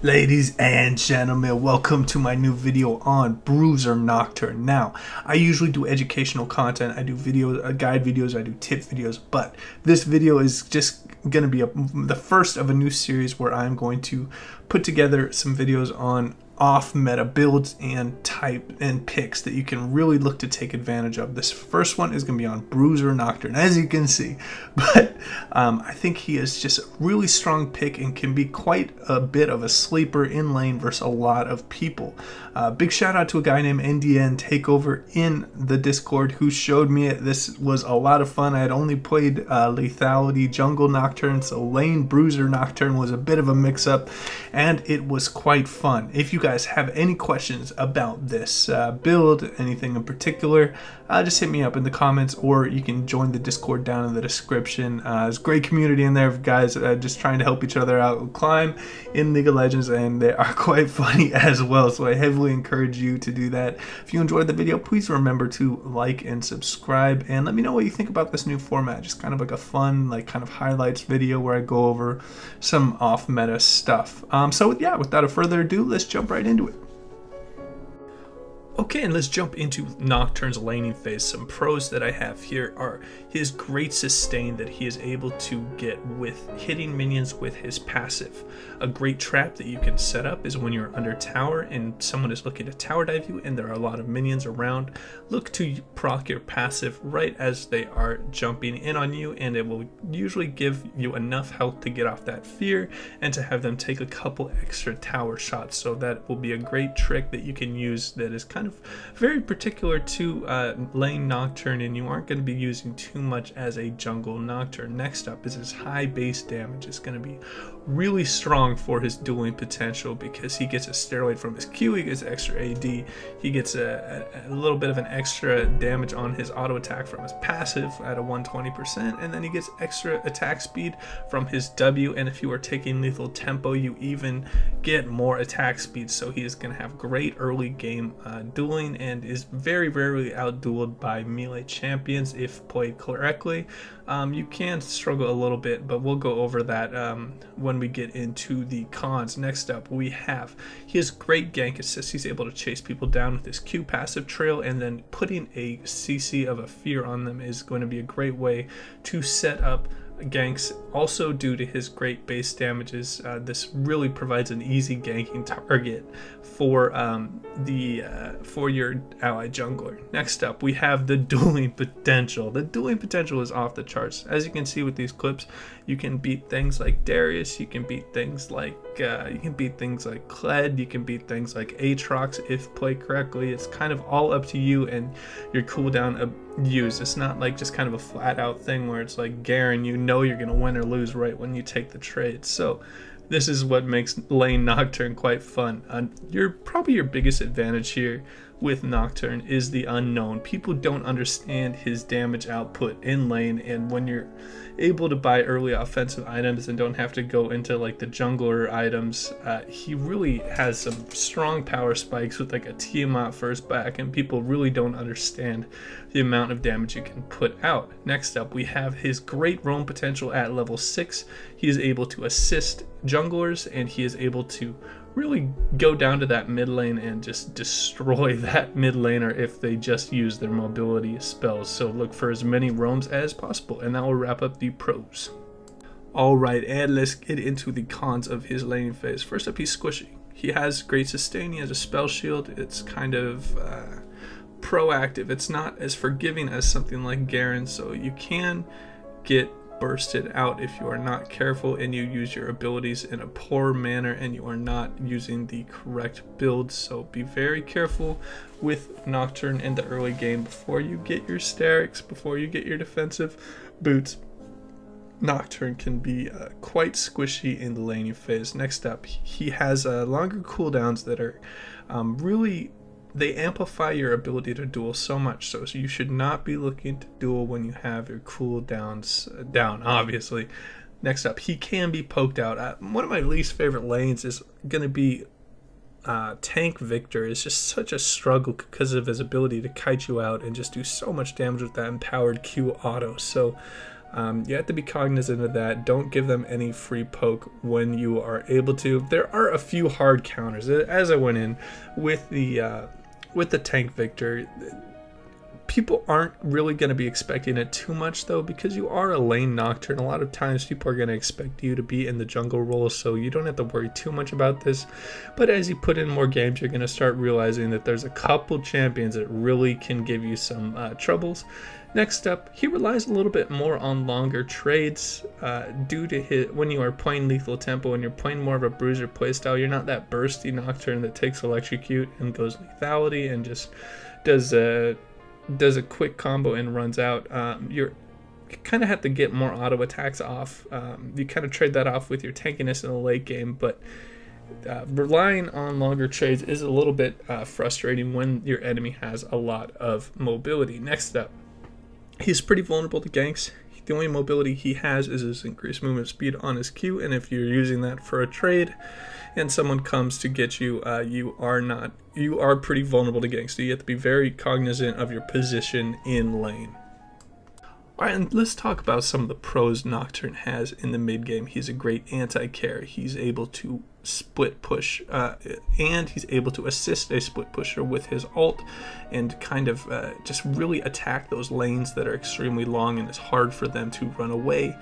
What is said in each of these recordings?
Ladies and gentlemen, welcome to my new video on BRUISER Nocturne. Now, I usually do educational content. I do guide videos, I do tip videos, but this video is just going to be the first of a new series where I'm going to put together some videos on off-meta builds and type and picks that you can really look to take advantage of. This first one is going to be on BRUISER Nocturne, as you can see, but I think he is just a really strong pick and can be quite a bit of a sleeper in lane versus a lot of people. Big shout out to a guy named NDN Takeover in the Discord who showed me it. This was a lot of fun. I had only played Lethality Jungle Nocturne, so lane BRUISER Nocturne was a bit of a mix-up, and it was quite fun. If you guys have any questions about this build, anything in particular, just hit me up in the comments, or you can join the Discord down in the description. There's a great community in there of guys just trying to help each other out climb in League of Legends, and they are quite funny as well, so I heavily encourage you to do that. If you enjoyed the video, please remember to like and subscribe, and let me know what you think about this new format. Just kind of like a fun, like kind of highlights video where I go over some off-meta stuff. So yeah, without further ado, let's jump right into it. Okay, and let's jump into Nocturne's laning phase. Some pros that I have here are his great sustain that he is able to get with hitting minions with his passive. A great trap that you can set up is when you're under tower and someone is looking to tower dive you and there are a lot of minions around, look to proc your passive right as they are jumping in on you, and it will usually give you enough health to get off that fear and to have them take a couple extra tower shots. So that will be a great trick that you can use that is kind of very particular to lane Nocturne, and you aren't going to be using too much as a jungle Nocturne. Next up is his high base damage. It's going to be really strong for his dueling potential because he gets a steroid from his Q, he gets extra AD, he gets a little bit of an extra damage on his auto attack from his passive at a 120%, and then he gets extra attack speed from his W, and if you are taking lethal tempo, you even get more attack speed. So he is going to have great early game dueling and is very rarely outdueled by melee champions if played correctly. You can struggle a little bit, but we'll go over that when we get into the cons. Next up, we have he has great gank assist. He's able to chase people down with his Q passive trail, and then putting a CC of a fear on them is going to be a great way to set up ganks. Also, due to his great base damages, this really provides an easy ganking target for for your ally jungler. Next up, we have the Dueling Potential. The Dueling Potential is off the charts. As you can see with these clips, you can beat things like Darius, you can beat things like Kled, you can beat things like Aatrox if played correctly. It's kind of all up to you and your cooldown use. It's not like just kind of a flat out thing where it's like Garen, you know you're gonna win or lose right when you take the trade. So this is what makes lane Nocturne quite fun. Probably your biggest advantage here with Nocturne is the unknown. People don't understand his damage output in lane, and when you're able to buy early offensive items and don't have to go into like the jungler items, he really has some strong power spikes with like a Tiamat first back, and people really don't understand the amount of damage you can put out. Next up, we have his great roam potential at level 6. He is able to assist junglers, and he is able to really go down to that mid lane and just destroy that mid laner if they just use their mobility spells. So look for as many roams as possible, and that will wrap up the pros. Alright, and let's get into the cons of his laning phase. First up, he's squishy. He has great sustain, he has a spell shield. It's kind of proactive. It's not as forgiving as something like Garen, so you can get bursted out if you are not careful and you use your abilities in a poor manner and you are not using the correct build. So be very careful with Nocturne in the early game before you get your Starix, before you get your defensive boots. Nocturne can be quite squishy in the laning phase. Next up, he has longer cooldowns that are they amplify your ability to duel so much so you should not be looking to duel when you have your cooldowns down, obviously. Next up, he can be poked out. One of my least favorite lanes is going to be Tank Victor. Is just such a struggle because of his ability to kite you out and just do so much damage with that empowered Q auto. So You have to be cognizant of that. Don't give them any free poke when you are able to. There are a few hard counters. As I went in with the Tank Victor, people aren't really going to be expecting it too much though, because you are a lane Nocturne. A lot of times people are going to expect you to be in the jungle role, so you don't have to worry too much about this. But as you put in more games, you're going to start realizing that there's a couple champions that really can give you some troubles. Next up, he relies a little bit more on longer trades due to when you are playing lethal tempo and you're playing more of a bruiser playstyle. You're not that bursty Nocturne that takes electrocute and goes lethality and just does a quick combo and runs out. You kind of have to get more auto attacks off. You kind of trade that off with your tankiness in the late game, but relying on longer trades is a little bit frustrating when your enemy has a lot of mobility. Next up, he's pretty vulnerable to ganks. The only mobility he has is his increased movement speed on his Q, and if you're using that for a trade and someone comes to get you, you are pretty vulnerable to ganks, so you have to be very cognizant of your position in lane. Alright, and let's talk about some of the pros Nocturne has in the mid game. He's a great anti-carry. He's able to split push, and he's able to assist a split pusher with his ult and kind of just really attack those lanes that are extremely long and it's hard for them to run away.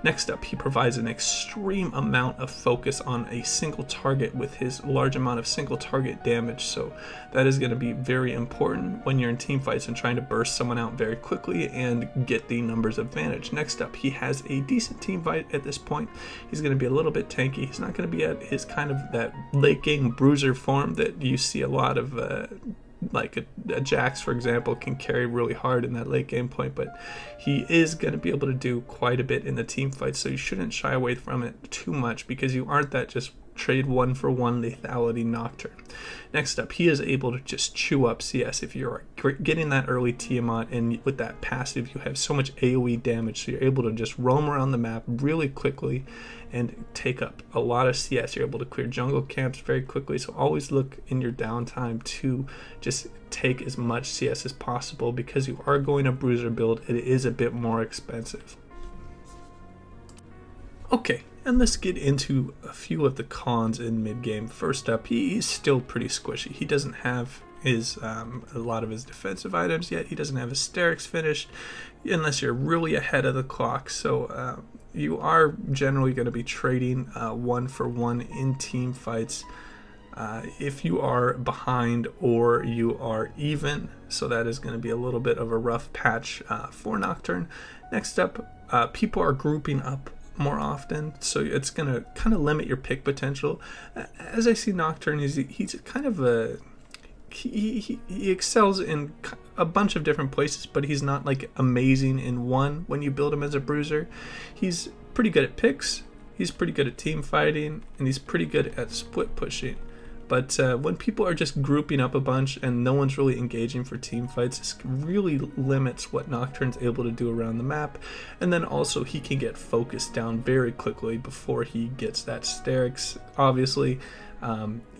Next up, he provides an extreme amount of focus on a single target with his large amount of single target damage, so that is going to be very important when you're in team fights and trying to burst someone out very quickly and get the numbers advantage. Next up, he has a decent team fight at this point. He's going to be a little bit tanky. He's not going to be at his kind of that late game bruiser form that you see a lot of like a Jax, for example, can carry really hard in that late game point, but he is going to be able to do quite a bit in the team fight, so you shouldn't shy away from it too much because you aren't that just trade one-for-one lethality Nocturne. Next up, he is able to just chew up CS. If you're getting that early Tiamat and with that passive, you have so much AoE damage, so you're able to just roam around the map really quickly and take up a lot of CS. You're able to clear jungle camps very quickly, so always look in your downtime to just take as much CS as possible because you are going a bruiser build. It is a bit more expensive. Okay, and let's get into a few of the cons in mid-game. First up, he's still pretty squishy. He doesn't have his a lot of his defensive items yet. He doesn't have his Sterix finished unless you're really ahead of the clock. So you are generally going to be trading one-for-one in team fights if you are behind or you are even. So that is going to be a little bit of a rough patch for Nocturne. Next up, people are grouping up more often, so it's going to kind of limit your pick potential. As I see Nocturne, he's kind of a he excels in a bunch of different places, but he's not like amazing in one when you build him as a bruiser. He's pretty good at picks, he's pretty good at team fighting, and he's pretty good at split pushing. But when people are just grouping up a bunch and no one's really engaging for team fights, this really limits what Nocturne's able to do around the map. And then also he can get focused down very quickly before he gets that Sterix. Obviously,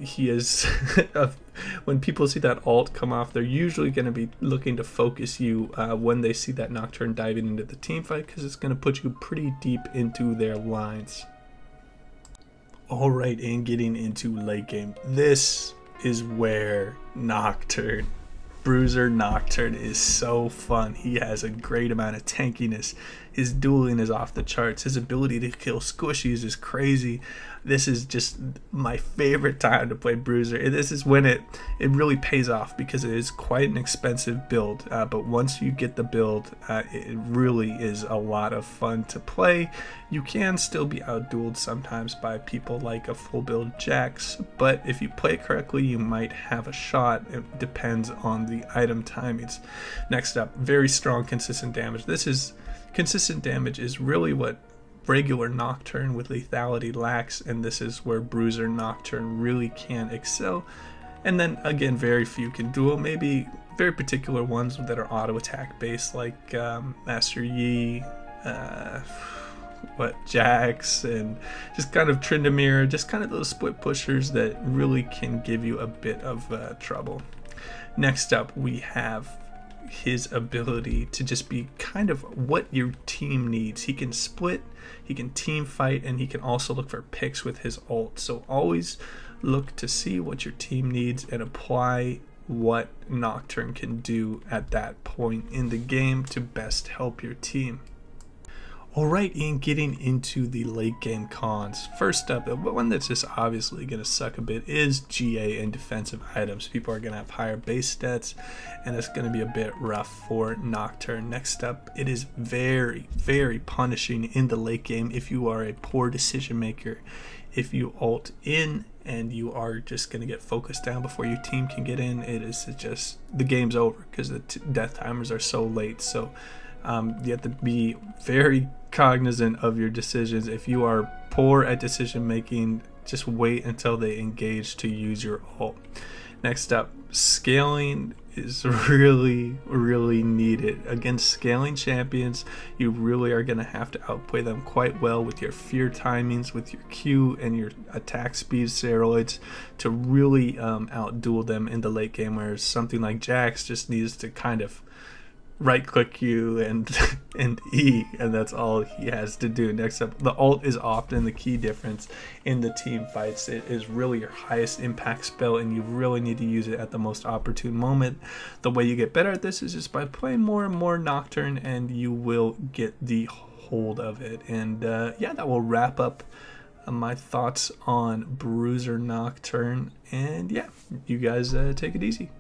he is when people see that ult come off, they're usually going to be looking to focus you when they see that Nocturne diving into the team fight, because it's going to put you pretty deep into their lines. Alright, and getting into late game, this is where Nocturne, Bruiser Nocturne, is so fun. He has a great amount of tankiness. His dueling is off the charts. His ability to kill squishies is crazy. This is just my favorite time to play Bruiser. This is when it really pays off, because it is quite an expensive build. But once you get the build, it really is a lot of fun to play. You can still be outdueled sometimes by people like a full build Jax, but if you play it correctly, you might have a shot. It depends on the item timings. Next up, very strong consistent damage. Consistent damage is really what regular Nocturne with lethality lacks, and this is where Bruiser Nocturne really can excel. And then again, very few can duel, maybe very particular ones that are auto attack based, like Master Yi, Jax, and just kind of Tryndamere, just kind of those split pushers that really can give you a bit of trouble. Next up, we have his ability to just be kind of what your team needs. He can split, he can team fight, and he can also look for picks with his ult. So always look to see what your team needs and apply what Nocturne can do at that point in the game to best help your team. Alright, and getting into the late game cons. First up, the one that's just obviously going to suck a bit is GA and defensive items. People are going to have higher base stats, and it's going to be a bit rough for Nocturne. Next up, it is very, very punishing in the late game if you are a poor decision maker. If you ult in and you are just going to get focused down before your team can get in, it is just, the game's over because the death timers are so late. So you have to be very cognizant of your decisions. If you are poor at decision making, just wait until they engage to use your ult. Next up, scaling is really needed. Against scaling champions, you really are going to have to outplay them quite well with your fear timings, with your Q and your attack speed steroids to really outduel them in the late game, whereas something like Jax just needs to kind of right click you and E, and that's all he has to do. Next up, the ult is often the key difference in the team fights. It is really your highest impact spell, and you really need to use it at the most opportune moment. The way you get better at this is just by playing more and more Nocturne, and you will get the hold of it. And yeah, that will wrap up my thoughts on BRUISER Nocturne. And yeah, you guys take it easy.